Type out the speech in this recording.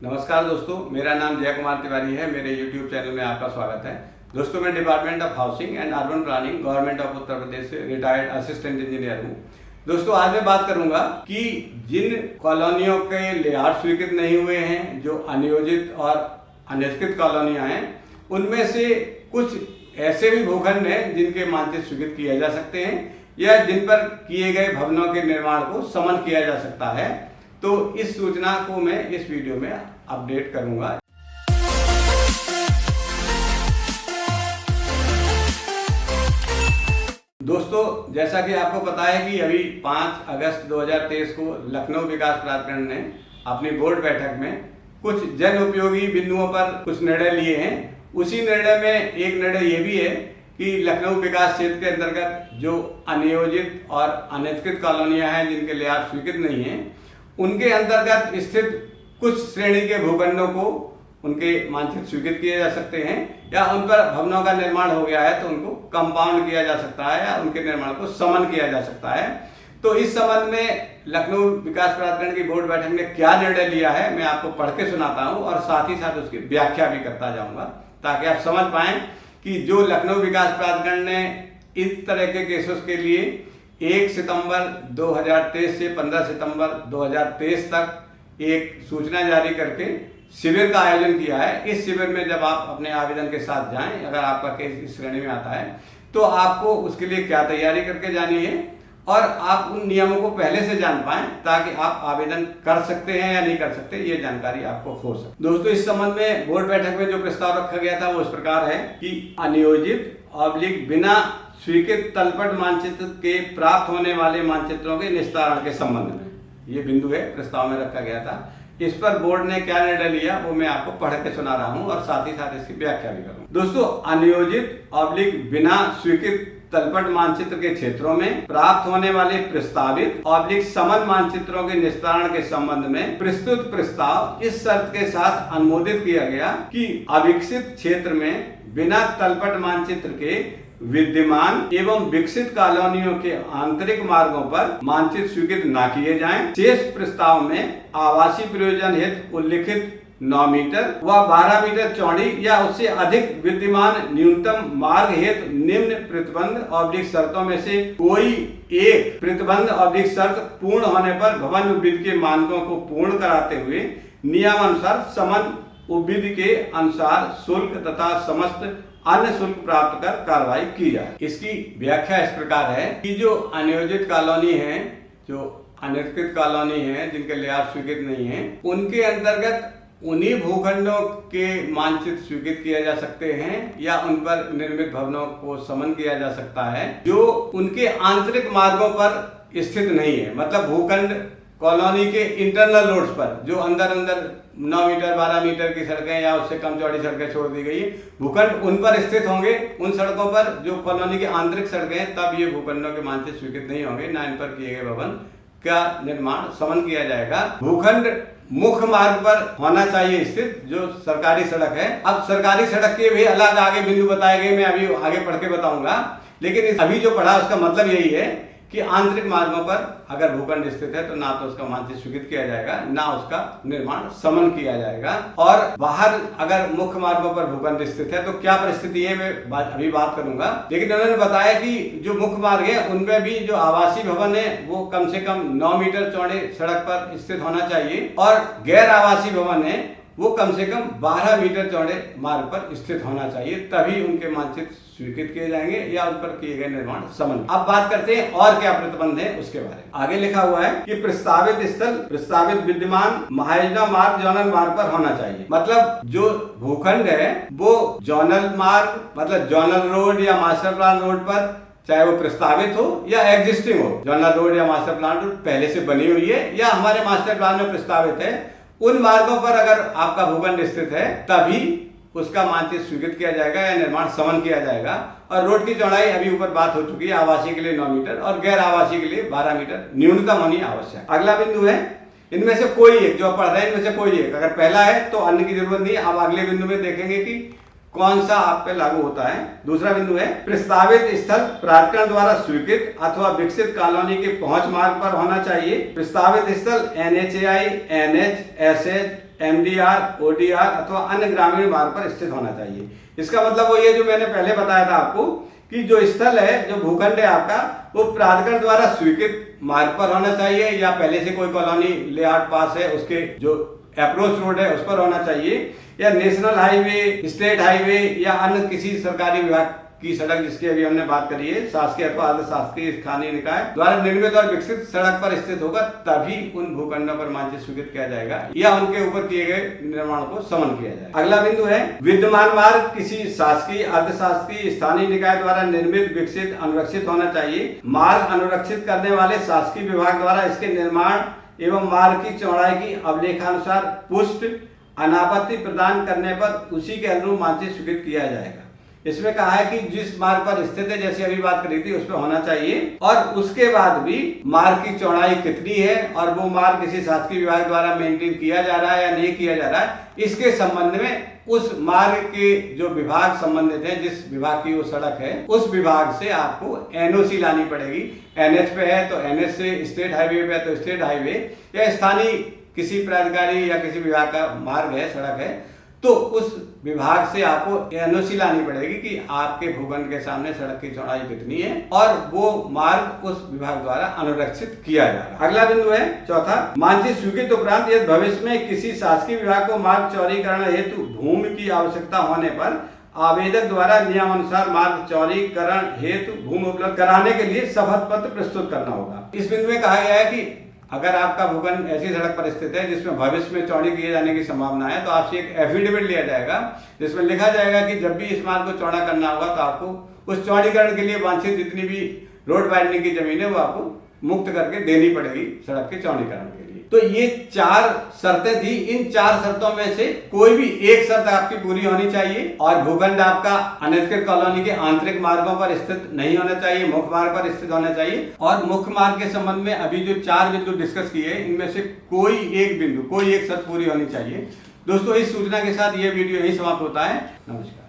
नमस्कार दोस्तों, मेरा नाम जय कुमार तिवारी है। मेरे YouTube चैनल में आपका स्वागत है। दोस्तों, मैं department of housing and urban planning government of Uttar Pradesh से रिटायर्ड असिस्टेंट इंजीनियर हूँ। दोस्तों, आज मैं बात करूंगा कि जिन कॉलोनियों के लेआउट स्वीकृत नहीं हुए हैं, जो अनियोजित और अनधिकृत कॉलोनियाँ हैं, उनमें से कुछ ऐसे भी भूखंड हैं जिनके मानचित्र स्वीकृत किए जा सकते हैं या जिन पर किए गए भवनों के निर्माण को समन किया जा सकता है। तो इस सूचना को मैं इस वीडियो में अपडेट करूंगा। दोस्तों, जैसा कि आपको पता है कि अभी 5 अगस्त 2023 को लखनऊ विकास प्राधिकरण ने अपनी बोर्ड बैठक में कुछ जन उपयोगी बिंदुओं पर कुछ निर्णय लिए हैं। उसी निर्णय में एक निर्णय ये भी है कि लखनऊ विकास क्षेत्र के अंतर्गत जो अनियोजित और अनधिकृत कॉलोनियां हैं जिनके लेआउट स्वीकृत नहीं है, उनके अंतर्गत स्थित कुछ श्रेणी के भूखंडों को उनके मानचित्र स्वीकृत किए जा सकते हैं या उन पर भवनों का निर्माण हो गया है तो उनको कंपाउंड किया जा सकता है या उनके निर्माण को समन किया जा सकता है। तो इस संबंध में लखनऊ विकास प्राधिकरण की बोर्ड बैठक ने क्या निर्णय लिया है, मैं आपको पढ़ के सुनाता हूँ और साथ ही साथ उसकी व्याख्या भी करता जाऊँगा ताकि आप समझ पाएं कि जो लखनऊ विकास प्राधिकरण ने इस तरह के केसेस के लिए 1 सितंबर 2023 से 15 सितंबर 2023 तक एक सूचना जारी करके शिविर का आयोजन किया है। इस शिविर में जब आप अपने आवेदन के साथ जाएं, अगर आपका केस इस श्रेणी में आता है तो आपको उसके लिए क्या तैयारी करके जानी है और आप उन नियमों को पहले से जान पाएं ताकि आप आवेदन कर सकते हैं या नहीं कर सकते, ये जानकारी आपको हो सके। दोस्तों, इस संबंध में बोर्ड बैठक में जो प्रस्ताव रखा गया था वो इस प्रकार है कि अनियोजित बिना स्वीकृत तलपट मानचित्र के प्राप्त होने वाले मानचित्रों के निस्तारण के संबंध में ये बिंदु है, प्रस्ताव में रखा गया था। इस पर बोर्ड ने क्या निर्णय लिया वो मैं आपको पढ़ के सुना रहा हूं और साथ ही साथ इसकी व्याख्या भी करूंगा। दोस्तों, अनियोजित बिना स्वीकृत तलपट मानचित्र के क्षेत्रों में प्राप्त होने वाले प्रस्तावित समन मानचित्रों के निस्तारण के संबंध में प्रस्तुत प्रस्ताव इस शर्त के साथ अनुमोदित किया गया कि अविकसित क्षेत्र में बिना तलपट मानचित्र के विद्यमान एवं विकसित कॉलोनियों के आंतरिक मार्गों पर मानचित्र स्वीकृत न किए जाएं। शेष प्रस्ताव में आवासीय प्रयोजन हेतु उल्लिखित 9 मीटर व 12 मीटर चौड़ी या उससे अधिक विद्यमान न्यूनतम मार्ग हेतु निम्न प्रतिबंध शर्तों में से कोई एक प्रतिबंध शर्त पूर्ण होने पर भवन उपविध के मानकों को पूर्ण कराते हुए नियमानुसार समन उपविध के अनुसार शुल्क तथा समस्त अन्य शुल्क प्राप्त कर कार्रवाई की जाए। इसकी व्याख्या इस प्रकार है कि जो अनियोजित कॉलोनी है, जो अनधिकृत कॉलोनी है, जिनके लेआउट स्वीकृत नहीं है, उनके अंतर्गत उन्हीं भूखंडों के मानचित्र स्वीकृत किया जा सकते हैं या उन पर निर्मित भवनों को समन किया जा सकता है जो उनके आंतरिक मार्गों पर स्थित नहीं है। मतलब भूखंड कॉलोनी के इंटरनल रोड्स पर जो अंदर 9 मीटर 12 मीटर की सड़कें या उससे कम चौड़ी सड़कें छोड़ दी गई है, भूखंड उन पर स्थित होंगे। उन सड़कों पर जो कॉलोनी की आंतरिक सड़कें हैं तब ये भूखंडों के मानचित्र स्वीकृत नहीं होंगे, ना इन पर किए गए भवन का निर्माण समन किया जाएगा। भूखंड मुख्य मार्ग पर होना चाहिए स्थित, जो सरकारी सड़क है। अब सरकारी सड़क के भी अलग आगे बिंदु बताए गए, मैं अभी आगे पढ़ के बताऊंगा, लेकिन अभी जो पढ़ा उसका मतलब यही है कि आंतरिक मार्गों पर अगर भूखंड स्थित है तो ना तो उसका मानचित्र स्वीकृत किया जाएगा, ना उसका निर्माण समन किया जाएगा। और बाहर अगर मुख्य मार्गों पर भूखंड स्थित है तो क्या परिस्थिति है मैं अभी बात करूंगा। लेकिन उन्होंने बताया कि जो मुख्य मार्ग है उनमें भी जो आवासीय भवन है वो कम से कम 9 मीटर चौड़े सड़क पर स्थित होना चाहिए और गैर आवासीय भवन है वो कम से कम 12 मीटर चौड़े मार्ग पर स्थित होना चाहिए, तभी उनके मानचित्र स्वीकृत किए जाएंगे या उन पर किए गए निर्माण समन। अब बात करते हैं और क्या प्रतिबंध है उसके बारे में। आगे लिखा हुआ है कि प्रस्तावित स्थल प्रस्तावित विद्यमान महायोजना मार्ग जोनल मार्ग पर होना चाहिए। मतलब जो भूखंड है वो जोनल मार्ग, मतलब जोनल रोड या मास्टर प्लान रोड पर, चाहे वो प्रस्तावित हो या एग्जिस्टिंग हो, जोनल रोड या मास्टर प्लान रोड पहले से बनी हुई है या हमारे मास्टर प्लान में प्रस्तावित है, उन मार्गों पर अगर आपका भूखंड स्थित है तभी उसका मानचित्र स्वीकृत किया जाएगा या निर्माण समन किया जाएगा। और रोड की चौड़ाई अभी ऊपर बात हो चुकी है, आवासीय के लिए 9 मीटर और गैर आवासीय के लिए 12 मीटर न्यूनतम होनी आवश्यक। अगला बिंदु है इनमें से कोई एक, जो पढ़ रहे हैं इनमें से कोई एक, अगर पहला है तो अन्य की जरूरत नहीं है। अब अगले बिंदु में देखेंगे कि कौन सा आप पे लागू होता है। दूसरा बिंदु है प्रस्तावित स्थल प्राधिकरण द्वारा स्वीकृत अथवा विकसित कॉलोनी के पहुंच मार्ग पर होना चाहिए। प्रस्तावित स्थल NHAI, NH, SS, MDR, ODR अथवा अन्य ग्रामीण मार्ग पर स्थित होना चाहिए। इसका मतलब वो ये जो मैंने पहले बताया था आपको कि जो स्थल है, जो भूखंड है आपका, वो प्राधिकरण द्वारा स्वीकृत मार्ग पर होना चाहिए या पहले से कोई कॉलोनी लेआउट पास है उसके जो अप्रोच रोड है उस पर होना चाहिए, या नेशनल हाईवे, स्टेट हाईवे या अन्य किसी सरकारी विभाग की सड़क जिसकी अभी हमने बात करी है, शासकीय अथवा अर्ध शासकीय स्थानीय निकाय द्वारा निर्मित और विकसित सड़क पर स्थित होगा, तभी उन भूखंडों पर मानचित्र स्वीकृत किया जाएगा या उनके ऊपर किए गए निर्माण को समन किया जाएगा। अगला बिंदु है विद्यमान मार्ग किसी शासकीय, अर्ध शासकीय, स्थानीय निकाय द्वारा निर्मित, विकसित, अनुरक्षित होना चाहिए। मार्ग अनुरक्षित करने वाले शासकीय विभाग द्वारा इसके निर्माण एवं मार्ग की चौड़ाई की अभिलेखानुसार पुष्ट अनापत्ति प्रदान करने पर उसी के अनुरूप मानचित्र स्वीकृत किया जाएगा। इसमें कहा है कि जिस मार्ग पर स्थित है, जैसे अभी बात करी थी, उस पर होना चाहिए और उसके बाद भी मार्ग की चौड़ाई कितनी है और वो मार्ग किसी शासकीय विभाग द्वारा मेंटेन किया जा रहा है या नहीं किया जा रहा है, इसके संबंध में उस मार्ग के जो विभाग संबंधित है, जिस विभाग की वो सड़क है, उस विभाग से आपको एनओसी लानी पड़ेगी। एनएच पे है तो एनएच से, स्टेट हाईवे पे है तो स्टेट हाईवे, या स्थानीय किसी प्राधिकारी या किसी विभाग का मार्ग है, सड़क है, तो उस विभाग से आपको एनओसी लानी पड़ेगी कि आपके भूखंड के सामने सड़क की चौड़ाई कितनी है और वो मार्ग उस विभाग द्वारा अनुरक्षित किया जा रहा है। अगला बिंदु है चौथा, मानचित्र स्वीकृत उपरांत यदि भविष्य में किसी शासकीय विभाग को मार्ग चौड़ीकरण हेतु भूमि की आवश्यकता होने पर आवेदक द्वारा नियमानुसार मार्ग चौड़ीकरण हेतु भूमि उपलब्ध कराने के लिए शपथ पत्र प्रस्तुत करना होगा। इस बिंदु में कहा गया है कि अगर आपका भूखंड ऐसी सड़क पर स्थित है जिसमें भविष्य में चौड़ी किए जाने की संभावना है, तो आपसे एक एफिडेविट लिया जाएगा जिसमें लिखा जाएगा कि जब भी इस मार्ग को चौड़ा करना होगा तो आपको उस चौड़ीकरण के लिए वांछित जितनी भी रोड वाइडनिंग की जमीन है वो आपको मुक्त करके देनी पड़ेगी सड़क के चौड़ीकरण के लिए। तो ये 4 शर्तें थी। इन 4 शर्तों में से कोई भी एक शर्त आपकी पूरी होनी चाहिए और भूखंड आपका अनधिकृत कॉलोनी के आंतरिक मार्गों पर स्थित नहीं होना चाहिए, मुख्य मार्ग पर स्थित होना चाहिए। और मुख्य मार्ग के संबंध में अभी जो 4 बिंदु डिस्कस किए, इनमें से कोई एक बिंदु, कोई एक शर्त पूरी होनी चाहिए। दोस्तों, इस सूचना के साथ ये वीडियो यही समाप्त होता है। नमस्कार।